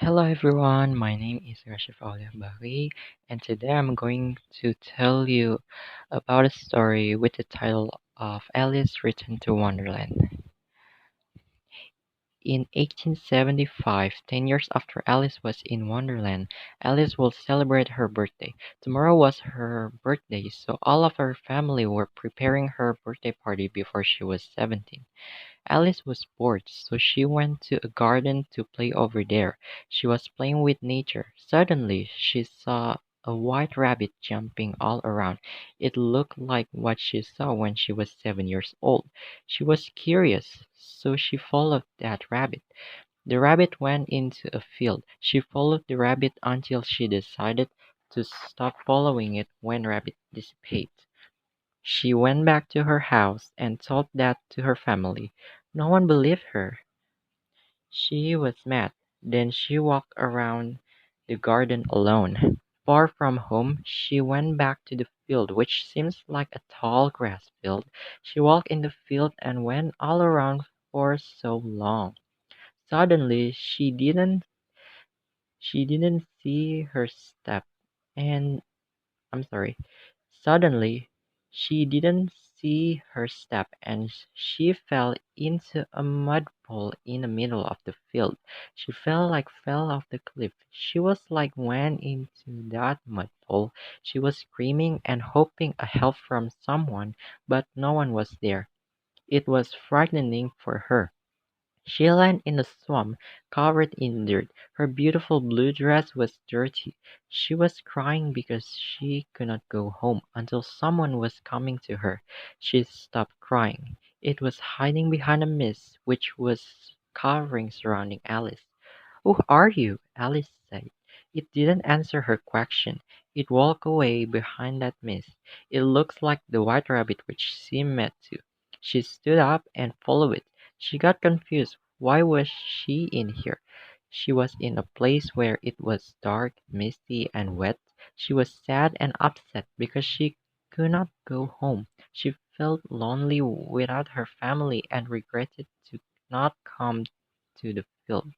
Hello everyone, my name is Rashif Aulia, and today I'm going to tell you about a story with the title of Alice Return to Wonderland. In 1875, 10 years after Alice was in Wonderland, Alice will celebrate her birthday. Tomorrow was her birthday, so all of her family were preparing her birthday party before she was 17. Alice was bored, so she went to a garden to play over there. She was playing with nature. Suddenly, she saw a white rabbit jumping all around. It looked like what she saw when she was 7 years old. She was curious, so she followed that rabbit. The rabbit went into a field. She followed the rabbit until she decided to stop following it when rabbit disappeared. She went back to her house and told that to her family. No one believed her. She was mad. Then she walked around the garden alone. Far from home, she went back to the field, which seems like a tall grass field. She walked in the field and went all around for so long. Suddenly, she didn't see her step, and I'm sorry. Suddenly, she didn't see her step and she fell into a mud pool in the middle of the field. She fell off the cliff. She was like went into that mud pool. She was screaming and hoping a help from someone, but no one was there. It was frightening for her. She landed in the swamp, covered in dirt. Her beautiful blue dress was dirty. She was crying because she could not go home until someone was coming to her. She stopped crying. It was hiding behind a mist which was covering surrounding Alice. "Who are you?" Alice said. It didn't answer her question. It walked away behind that mist. It looked like the white rabbit which she met too. She stood up and followed it. She got confused. Why was she in here? She was in a place where it was dark, misty, and wet. She was sad and upset because she could not go home. She felt lonely without her family and regretted to not come to the field.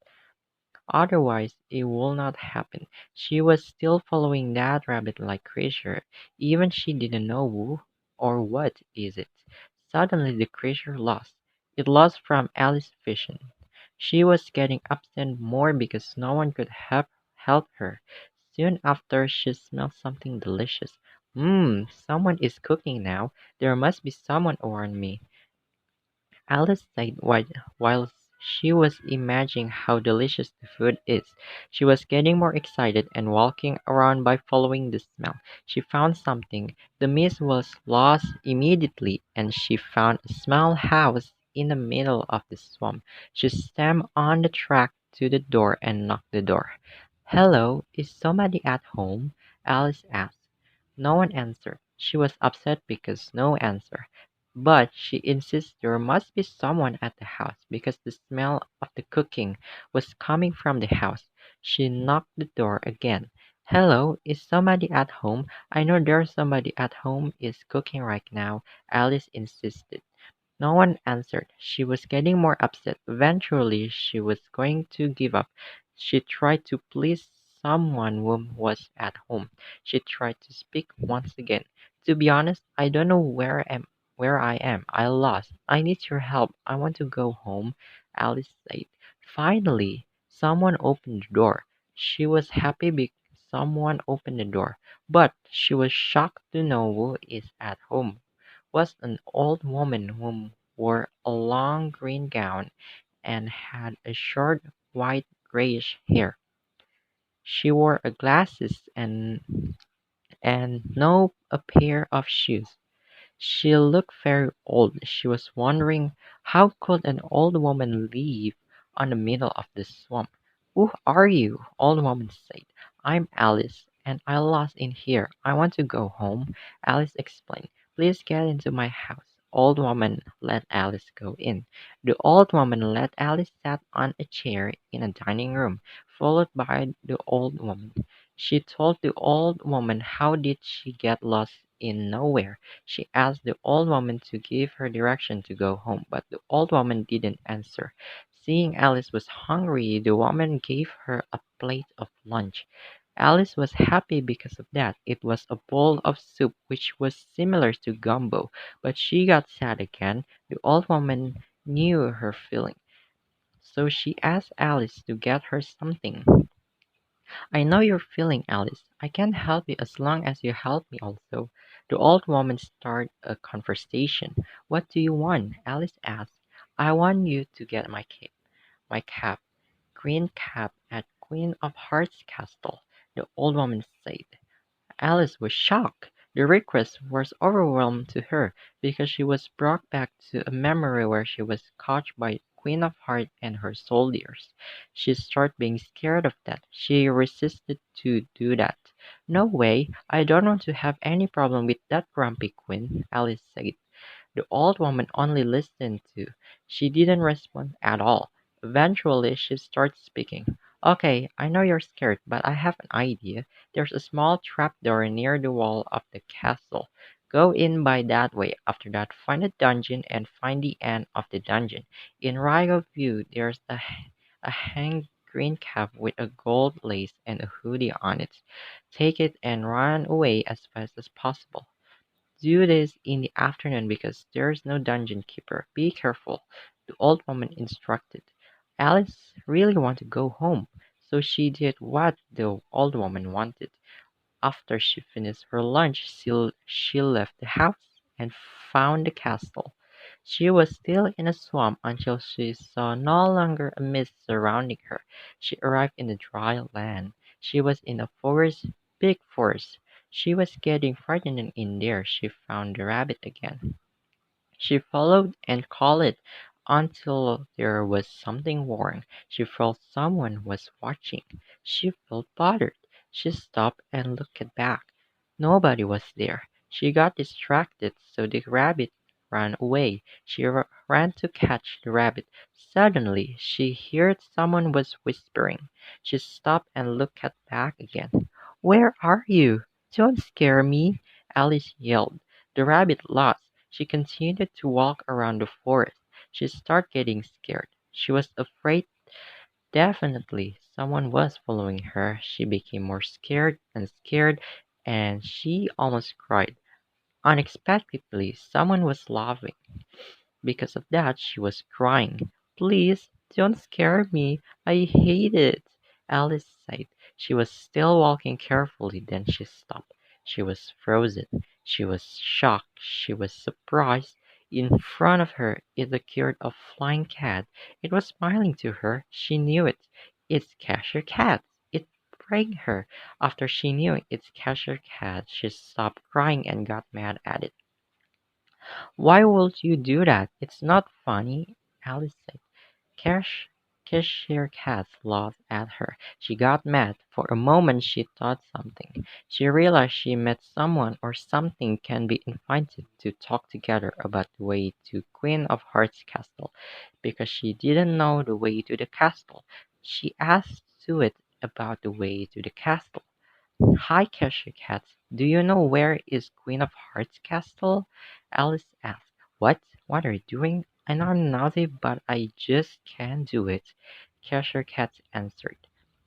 Otherwise it would not happen. She was still following that rabbit-like creature, even she didn't know who or what is it. Suddenly the creature lost. It lost from Alice's vision. She was getting upset more because no one could help her. Soon after she smelled something delicious. Someone is cooking now. There must be someone around me. Alice sighed while she was imagining how delicious the food is. She was getting more excited and walking around by following the smell. She found something. The mist was lost immediately, and she found a small house in the middle of the swamp. She stepped on the track to the door and knocked the door. "Hello, is somebody at home?" Alice asked. No one answered. She was upset because no answer. But she insists there must be someone at the house because the smell of the cooking was coming from the house. She knocked the door again. "Hello, is somebody at home? I know there's somebody at home is cooking right now," Alice insisted. No one answered. She was getting more upset. Eventually, she was going to give up. She tried to please someone who was at home. She tried to speak once again. "To be honest, I don't know where I am. I lost. I need your help. I want to go home," Alice said. Finally, someone opened the door. She was happy because someone opened the door, but she was shocked to know who is at home was an old woman who wore a long green gown and had a short white grayish hair. She wore a glasses and no a pair of shoes. She looked very old. She was wondering how could an old woman live on the middle of the swamp. "Who are you?" Old woman said. "I'm Alice, and I lost in here. I want to go home," Alice explained. "Please get into my house." Old woman let Alice go in. The old woman let Alice sat on a chair in a dining room, followed by the old woman. She told the old woman how did she get lost in nowhere. She asked the old woman to give her direction to go home, but the old woman didn't answer. Seeing Alice was hungry, the woman gave her a plate of lunch. Alice was happy because of that. It was a bowl of soup which was similar to gumbo, but she got sad again. The old woman knew her feeling, so she asked Alice to get her something. I know you're feeling, Alice. I can help you as long as you help me also. The old woman started a conversation. What do you want? Alice asked. I want you to get my cap, green cap at Queen of Hearts Castle, the old woman said. Alice was shocked. The request was overwhelming to her, because she was brought back to a memory where she was caught by Queen of Hearts and her soldiers. She started being scared of that. She resisted to do that. No way, I don't want to have any problem with that grumpy queen, Alice said. The old woman only listened to. She didn't respond at all. Eventually she started speaking. Okay, I know you're scared, but I have an idea. There's a small trapdoor near the wall of the castle. Go in by that way. After that, find a dungeon and find the end of the dungeon. In right of you, there's a hanged green cap with a gold lace and a hoodie on it. Take it and run away as fast as possible. Do this in the afternoon because there's no dungeon keeper. Be careful, the old woman instructed. Alice really wanted to go home, so she did what the old woman wanted. After she finished her lunch, she left the house and found the castle. She was still in a swamp until she saw no longer a mist surrounding her. She arrived in the dry land. She was in a forest, big forest. She was getting frightened, and in there she found the rabbit again. She followed and called it until there was something wrong. She felt someone was watching. She felt bothered. She stopped and looked back. Nobody was there. She got distracted, so the rabbit ran away. She ran to catch the rabbit. Suddenly, she heard someone was whispering. She stopped and looked back again. Where are you? Don't scare me, Alice yelled. The rabbit lost. She continued to walk around the forest. She started getting scared. She was afraid definitely someone was following her. She became more scared and scared, and she almost cried. Unexpectedly, someone was laughing. Because of that she was crying. "Please don't scare me. I hate it," Alice said. She was still walking carefully, then she stopped. She was frozen. She was shocked. She was surprised. In front of her it appeared a flying cat. It was smiling to her. She knew it. It's Cashier Cat. It pranked her. After she knew it's Cashier Cat, she stopped crying and got mad at it. "Why would you do that? It's not funny," Alice said. Cash Cashier Cat laughed at her. She got mad. For a moment she thought something. She realized she met someone or something can be invited to talk together about the way to Queen of Hearts Castle. Because she didn't know the way to the castle, she asked to it about the way to the castle. "Hi, Cashew Cat. Do you know where is Queen of Hearts' castle?" Alice asked. "What? What are you doing?" "I know nothing, but I just can't do it," Cashew Cat answered.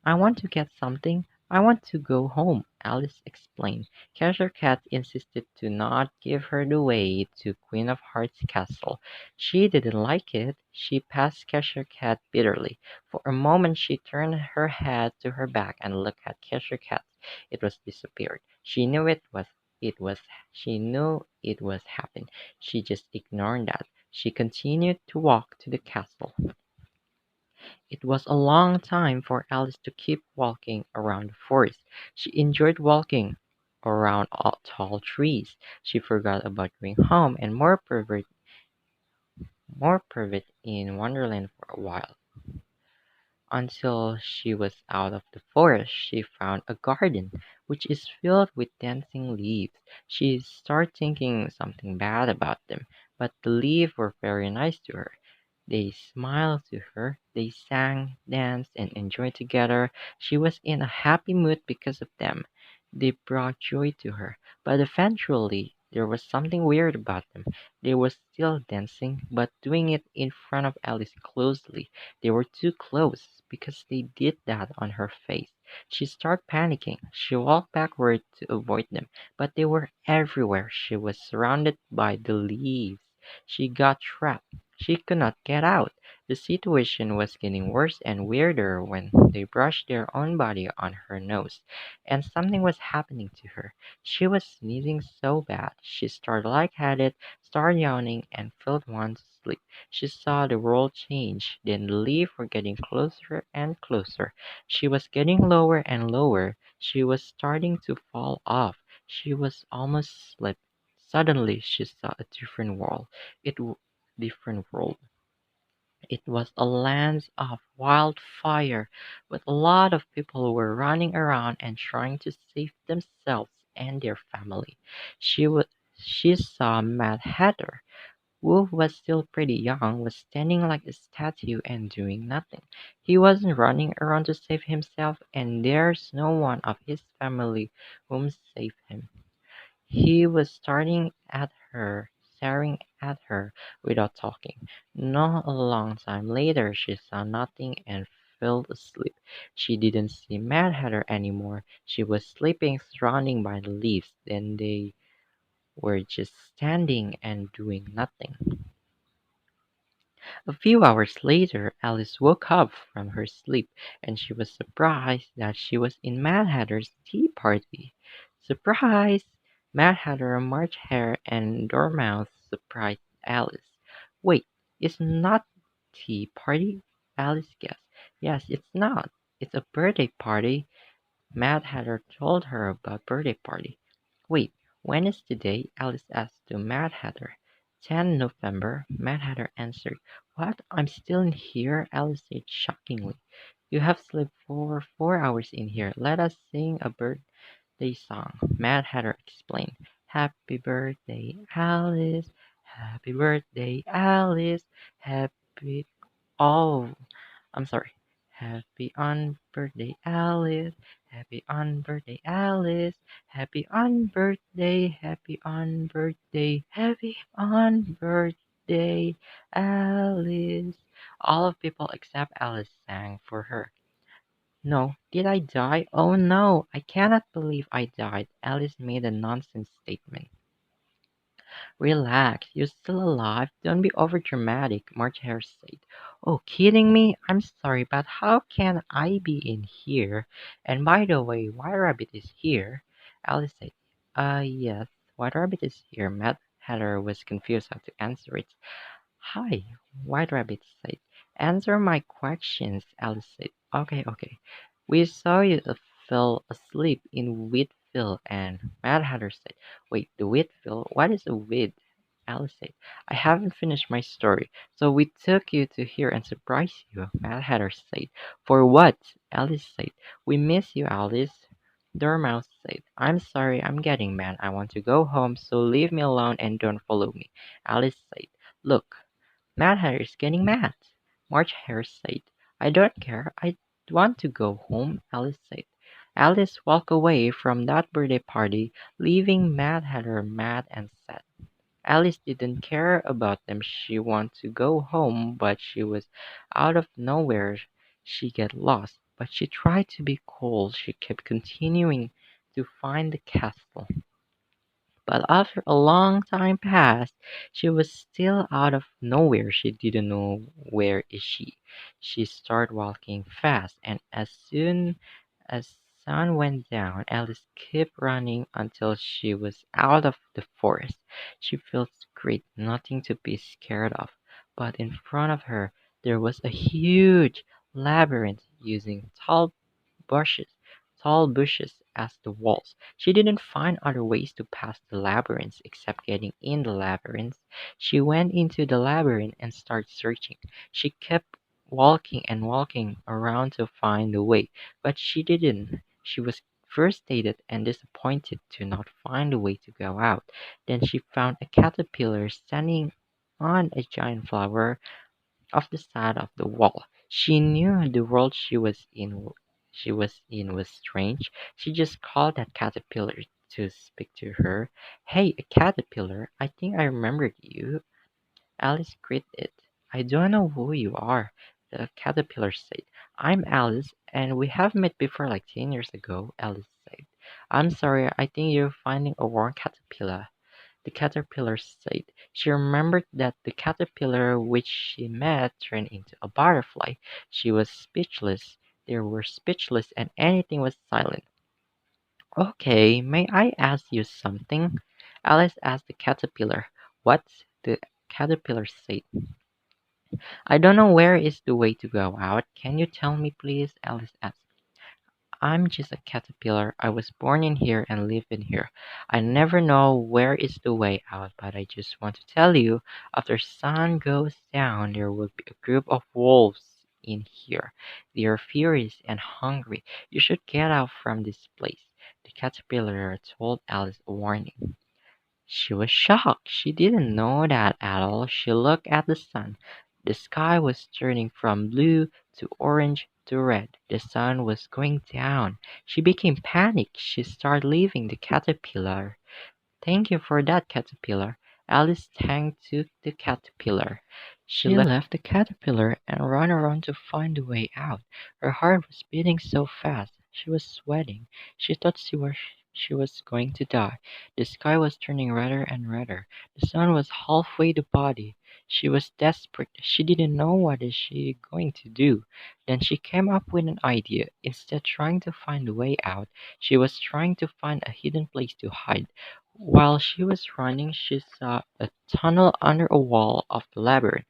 "I want to get something. I want to go home," Alice explained. Cashew Cat insisted to not give her the way to Queen of Hearts' castle. She didn't like it. She passed Cashew Cat bitterly. For a moment she turned her head to her back and looked at Cashew Cat. It was disappeared. It was she knew it was happening. She just ignored that. She continued to walk to the castle. It was a long time for Alice to keep walking around the forest. She enjoyed walking around all tall trees. She forgot about going home and more private in Wonderland for a while. Until she was out of the forest, she found a garden, which is filled with dancing leaves. She started thinking something bad about them, but the leaves were very nice to her. They smiled to her, they sang, danced, and enjoyed together. She was in a happy mood because of them. They brought joy to her, but eventually There was something weird about them. They were still dancing, but doing it in front of Alice closely. They were too close, because they did that on her face. She started panicking. She walked backward to avoid them, but they were everywhere. She was surrounded by the leaves. She got trapped. She could not get out. The situation was getting worse and weirder when they brushed their own body on her nose, and something was happening to her. She was sneezing so bad. She started lightheaded, started yawning, and felt want to sleep. She saw the world change. Then the leaves were getting closer and closer. She was getting lower and lower. She was starting to fall off. She was almost asleep. Suddenly she saw a different world. Different world. It was a land of wildfire, with a lot of people who were running around and trying to save themselves and their family. She saw Mad Hatter, who was still pretty young, was standing like a statue and doing nothing. He wasn't running around to save himself, and there's no one of his family whom save him. He was staring at her without talking. Not a long time later she saw nothing and fell asleep. She didn't see Mad Hatter anymore. She was sleeping surrounded by the leaves. Then they were just standing and doing nothing. A few hours later Alice woke up from her sleep, and she was surprised that she was in Mad Hatter's tea party. Surprise! Mad Hatter, March Hare, and Dormouse surprised Alice. "Wait, it's not tea party?" Alice guessed. "Yes, it's not. It's a birthday party." Mad Hatter told her about birthday party. "Wait, when is today?" Alice asked the Mad Hatter. 10 November, Mad Hatter answered. "What? I'm still in here?" Alice said shockingly. "You have slept for 4 hours in here. Let us sing a birthday song," Mad Hatter explained. "Happy birthday, Alice. Happy birthday, Alice. Happy Oh, I'm sorry. Happy on birthday, Alice. Happy on birthday, Alice. Happy on birthday, happy on birthday, happy on birthday, Alice." All of people except Alice sang for her. "No, did I die? Oh no, I cannot believe I died." Alice made a nonsense statement. "Relax, you're still alive. Don't be overdramatic," March Hare said. "Oh, kidding me? I'm sorry, but how can I be in here? And by the way, White Rabbit is here." Alice said. Yes, White Rabbit is here." Mad Hatter was confused how to answer it. "Hi," White Rabbit said. "Answer my questions," Alice said. "Okay, okay. We saw you fell asleep in Wheatville," and Mad Hatter said. "Wait, the Wheatville? What is a wheat?" Alice said. "I haven't finished my story, so we took you to here and surprised you," Mad Hatter said. "For what?" Alice said. "We miss you, Alice." Dormouse said. "I'm sorry, I'm getting mad. I want to go home, so leave me alone and don't follow me." Alice said. "Look, Mad Hatter is getting mad." March Hare said. "I don't care. I want to go home," Alice said. Alice walked away from that birthday party, leaving Mad Hatter mad and sad. Alice didn't care about them. She wanted to go home, but she was out of nowhere. She get lost, but she tried to be cool. She kept continuing to find the castle. But after a long time passed, she was still out of nowhere. She didn't know where is she. She started walking fast, and as soon as sun went down, Alice kept running until she was out of the forest. She felt great, nothing to be scared of. But in front of her there was a huge labyrinth using tall bushes as the walls. She didn't find other ways to pass the labyrinth except getting in the labyrinth. She went into the labyrinth and started searching. She kept walking and walking around to find the way, but she didn't. She was frustrated and disappointed to not find a way to go out. Then she found a caterpillar standing on a giant flower off the side of the wall. She knew the world she was in was strange. She just called that caterpillar to speak to her. Hey, a caterpillar, I think I remembered you. Alice greeted. I don't know who you are, the caterpillar said. I'm Alice, and we have met before like 10 years ago, Alice said. I'm sorry, I think you're finding a wrong caterpillar. The caterpillar said. She remembered that the caterpillar which she met turned into a butterfly. She was speechless. They were speechless, and anything was silent. Okay, may I ask you something? Alice asked the caterpillar. What? The caterpillar said. I don't know where is the way to go out. Can you tell me, please? Alice asked. I'm just a caterpillar. I was born in here and live in here. I never know where is the way out, but I just want to tell you, after sun goes down, there will be a group of wolves in here. They are furious and hungry. You should get out from this place. The caterpillar told Alice a warning. She was shocked. She didn't know that at all. She looked at the sun. The sky was turning from blue to orange to red. The sun was going down. She became panicked. She started leaving the caterpillar. Thank you for that, caterpillar. Alice thanked to the caterpillar. She left the caterpillar and ran around to find a way out. Her heart was beating so fast. She was sweating. She thought she was going to die. The sky was turning redder and redder. The sun was halfway the body. She was desperate. She didn't know what is she going to do. Then she came up with an idea. Instead trying to find a way out, she was trying to find a hidden place to hide. While she was running, she saw a tunnel under a wall of the labyrinth.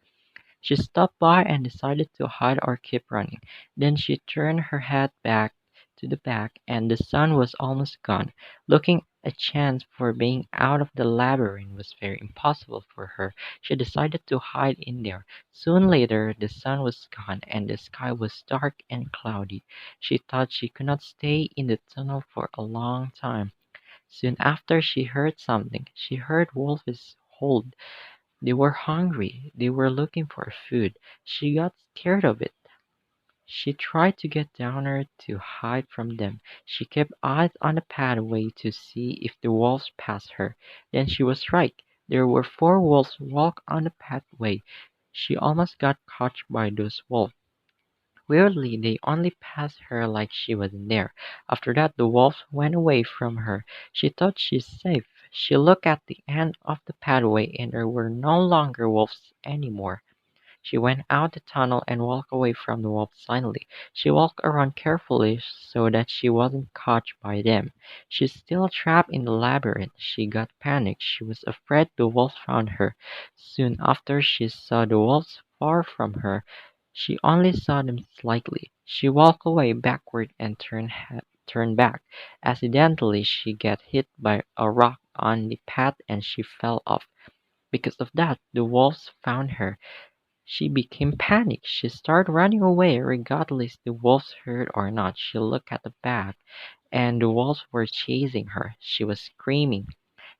She stopped by and decided to hide or keep running. Then she turned her head back to the back, and the sun was almost gone. Looking a chance for being out of the labyrinth was very impossible for her. She decided to hide in there. Soon later, the sun was gone, and the sky was dark and cloudy. She thought she could not stay in the tunnel for a long time. Soon after she heard something. She heard wolves howl. They were hungry. They were looking for food. She got scared of it. She tried to get down there to hide from them. She kept eyes on the pathway to see if the wolves passed her. Then she was right. There were four wolves walk on the pathway. She almost got caught by those wolves. Weirdly, they only passed her like she wasn't there. After that, the wolves went away from her. She thought she's safe. She looked at the end of the pathway and there were no longer wolves anymore. She went out the tunnel and walked away from the wolves silently. She walked around carefully so that she wasn't caught by them. She's still trapped in the labyrinth. She got panicked. She was afraid the wolves found her. Soon after she saw the wolves far from her. She only saw them slightly. She walked away backward and turned back. Accidentally, she got hit by a rock on the path and she fell off. Because of that, the wolves found her. She became panicked. She started running away regardless the wolves heard or not. She looked at the back and the wolves were chasing her. She was screaming.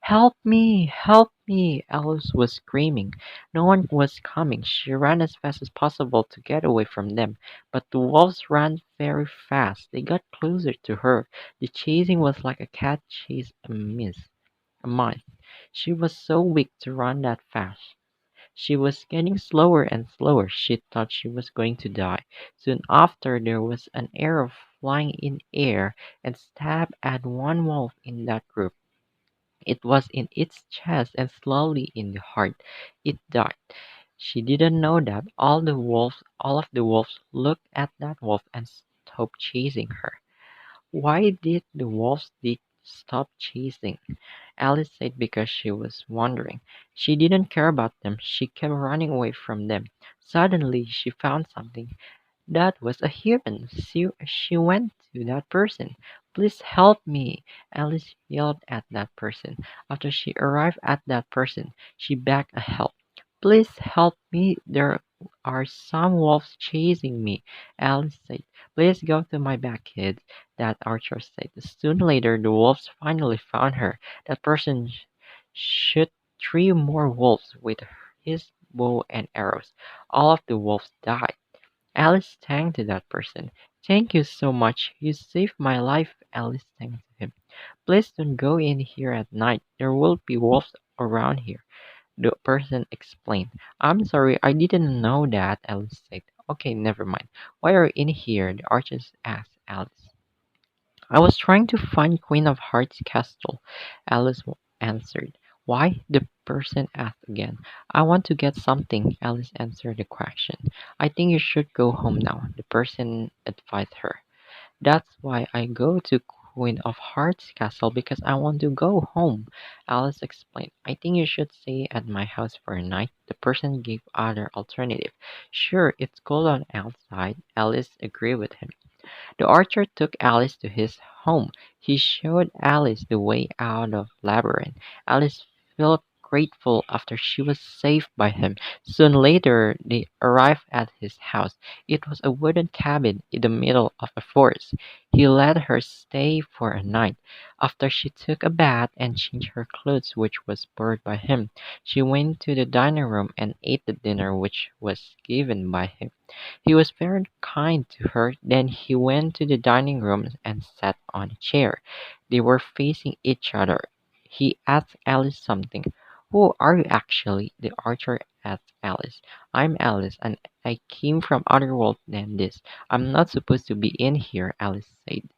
Help me! Help me! Alice was screaming. No one was coming. She ran as fast as possible to get away from them, but the wolves ran very fast. They got closer to her. The chasing was like a cat chase a mice. She was so weak to run that fast. She was getting slower and slower. She thought she was going to die. Soon after, there was an arrow flying in air and stabbed at one wolf in that group. It was in its chest and slowly in the heart. It died. She didn't know that all of the wolves looked at that wolf and stopped chasing her. Why did the wolves stop chasing? Alice said because she was wondering. She didn't care about them. She kept running away from them. Suddenly, she found something. That was a human. She went to that person. Please help me, Alice yelled at that person. After she arrived at that person, she begged a help. Please help me. There are some wolves chasing me, Alice said. Please go to my back, kids, that archer said. Soon later, the wolves finally found her. That person shot three more wolves with his bow and arrows. All of the wolves died. Alice thanked that person. Thank you so much. You saved my life, Alice thanked him. Please don't go in here at night. There will be wolves around here. The person explained. I'm sorry, I didn't know that, Alice said. Okay, never mind. Why are you in here? The artist asked Alice. I was trying to find Queen of Hearts castle, Alice answered. Why? The person asked again. I want to get something, Alice answered the question. I think you should go home now, the person advised her. That's why I go to Queen of Hearts castle because I want to go home, Alice explained. I think you should stay at my house for a night. The person gave other alternative. Sure, it's cold on outside, Alice agreed with him. The archer took Alice to his home. He showed Alice the way out of labyrinth. Alice felt grateful after she was saved by him. Soon later, they arrived at his house. It was a wooden cabin in the middle of a forest. He let her stay for a night. After she took a bath and changed her clothes, which was borrowed by him, she went to the dining room and ate the dinner which was given by him. He was very kind to her. Then he went to the dining room and sat on a chair. They were facing each other. He asked Alice something. Who are you actually? The archer asked Alice. I'm Alice, and I came from other world than this. I'm not supposed to be in here, Alice said.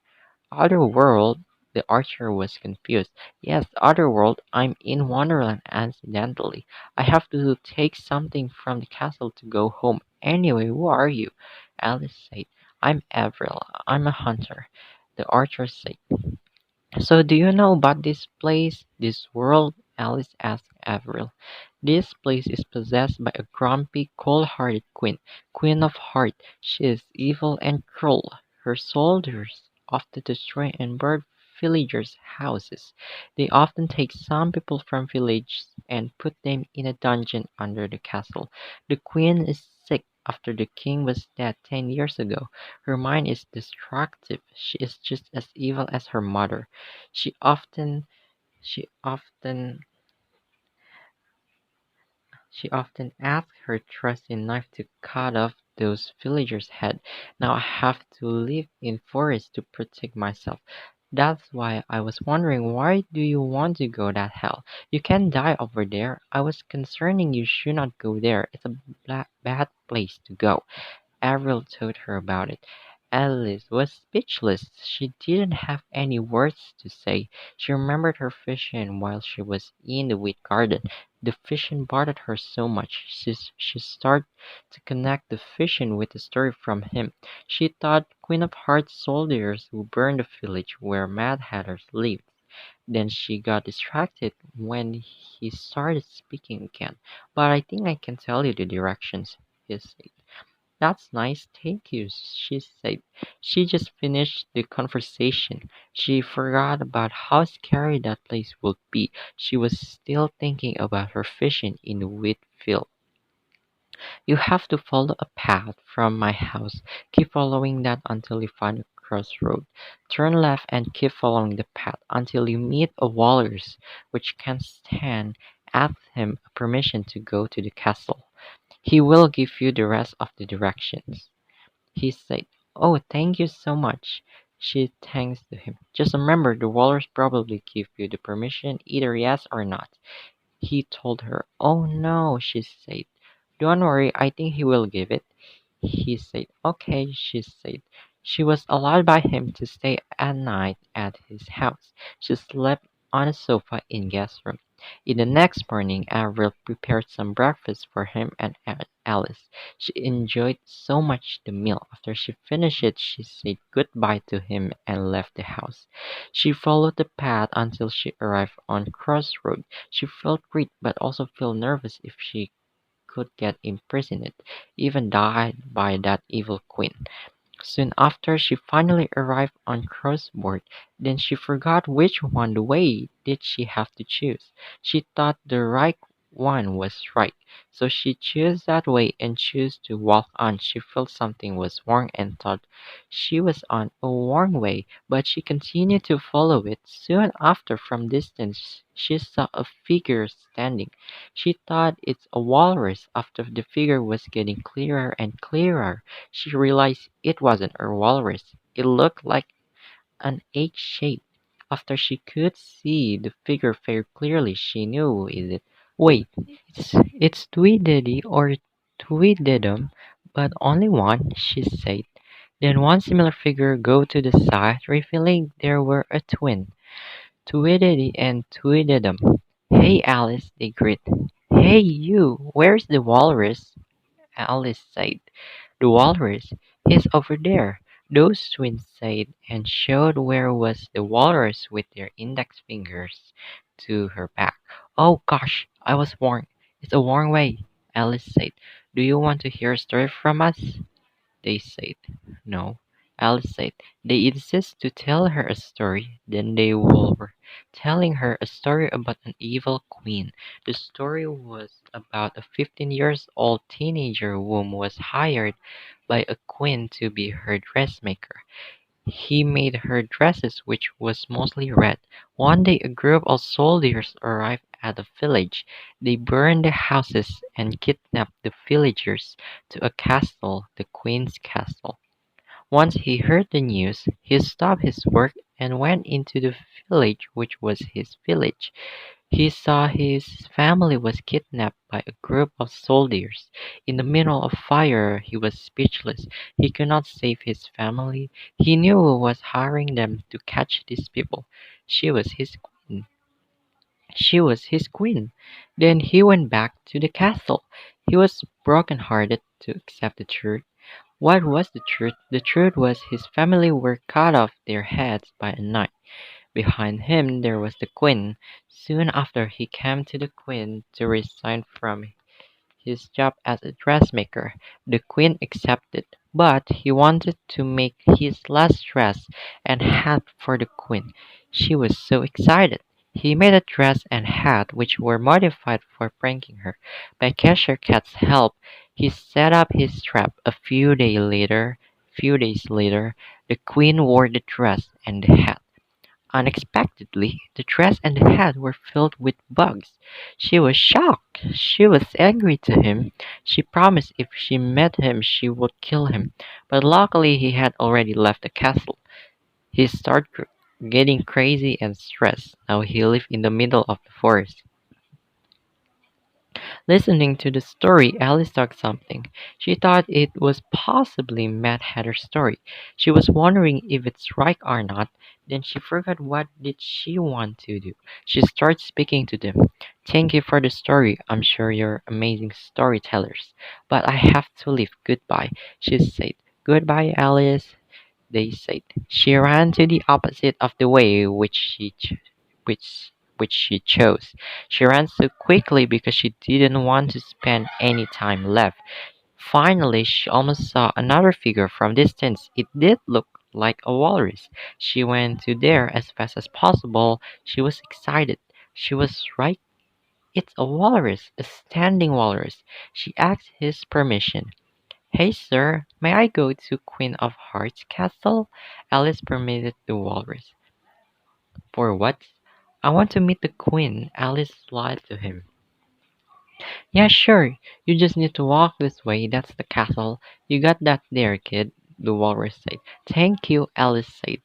Other world? The archer was confused. Yes, other world. I'm in Wonderland accidentally. I have to take something from the castle to go home. Anyway, who are you? Alice said. I'm Avril. I'm a hunter. The archer said. So do you know about this place, this world? Alice asked Avril. This place is possessed by a grumpy, cold-hearted queen, Queen of Heart. She is evil and cruel. Her soldiers often destroy and burn villagers' houses. They often take some people from villages and put them in a dungeon under the castle. The queen is sick after the king was dead 10 years ago. Her mind is destructive. She is just as evil as her mother. She often she often she often asks her trusty knife to cut off those villagers' head. Now I have to live in forest to protect myself. That's why I was wondering, why do you want to go that hell? You can die over there. I was concerning you should not go there. It's a bad place to go. Avril told her about it. Alice was speechless. She didn't have any words to say. She remembered her fishing while she was in the wheat garden. The fishing bothered her so much. She started to connect the fishing with the story from him. She thought Queen of Hearts soldiers who burned the village where Mad Hatters lived. Then she got distracted when he started speaking again. But I think I can tell you the directions, he said. That's nice, thank you, she said. She just finished the conversation. She forgot about how scary that place would be. She was still thinking about her fishing in the wheat field. You have to follow a path from my house. Keep following that until you find a crossroad. Turn left and keep following the path until you meet a walrus, which can stand. Ask him permission to go to the castle. He will give you the rest of the directions. He said, Oh, thank you so much. She thanks to him. Just remember, the walrus probably give you the permission, either yes or not. He told her. Oh no, she said. Don't worry, I think he will give it. He said, Okay, she said. She was allowed by him to stay at night at his house. She slept on a sofa in guest room. In the next morning, Avril prepared some breakfast for him and Alice. She enjoyed so much the meal. After she finished it, she said goodbye to him and left the house. She followed the path until she arrived on Crossroad. She felt great but also felt nervous if she could get imprisoned, even died by that evil queen. Soon after she finally arrived on Crossboard, then she forgot which one the way did she have to choose. She thought the right one was right, so she chose that way and chose to walk on. She felt something was wrong and thought she was on a wrong way, but she continued to follow it. Soon after, from distance, she saw a figure standing. She thought it's a walrus. After the figure was getting clearer and clearer, she realized it wasn't a walrus. It looked like an egg shape. After she could see the figure very clearly, she knew it. Wait, it's Tweedledee or Tweedledum, but only one, she said. Then one similar figure go to the side, revealing there were a twin, Tweedledee and Tweedledum. Hey Alice, they greet. Hey you, where's the walrus? Alice said. The walrus, he's over there. Those twins said, and showed where was the walrus with their index fingers to her back. Oh gosh, I was warned. It's a wrong way, Alice said. Do you want to hear a story from us? They said. No, Alice said. They insist to tell her a story. Then they were telling her a story about an evil queen. The story was about a 15 years old teenager whom was hired by a queen to be her dressmaker. He made her dresses, which was mostly red. One day a group of soldiers arrived at the village. They burned the houses and kidnapped the villagers to a castle, the queen's castle. Once he heard the news, he stopped his work and went into the village, which was his village. He saw his family was kidnapped by a group of soldiers. In the middle of fire, he was speechless. He could not save his family. He knew who was hiring them to catch these people. She was his queen. She was his queen. Then he went back to the castle. He was broken-hearted to accept the truth. What was the truth? The truth was his family were cut off their heads by a knife. Behind him there was the queen. Soon after he came to the queen to resign from his job as a dressmaker. The queen accepted, but he wanted to make his last dress and hat for the queen. She was so excited. He made a dress and hat which were modified for pranking her. By Cheshire Cat's help, he set up his trap. A few days later, the queen wore the dress and the hat. Unexpectedly, the dress and the hat were filled with bugs. She was shocked. She was angry to him. She promised if she met him she would kill him. But luckily he had already left the castle. He started getting crazy and stressed. Now he lived in the middle of the forest. Listening to the story, Alice thought something. She thought it was possibly Mad Hatter's story. She was wondering if it's right or not. Then she forgot what did she want to do. She started speaking to them. Thank you for the story. I'm sure you're amazing storytellers. But I have to leave. Goodbye, she said. Goodbye, Alice, they said. She ran to the opposite of the way which which she chose. She ran so quickly because she didn't want to spend any time left. Finally, she almost saw another figure from distance. It did look like a walrus. She went to there as fast as possible. She was excited. She was right. It's a walrus, a standing walrus. She asked his permission. Hey sir, may I go to Queen of Hearts Castle? Alice permitted the walrus. For what? I want to meet the queen, Alice lied to him. Yeah, sure. You just need to walk this way. That's the castle. You got that there, kid, the walrus said. Thank you, Alice said.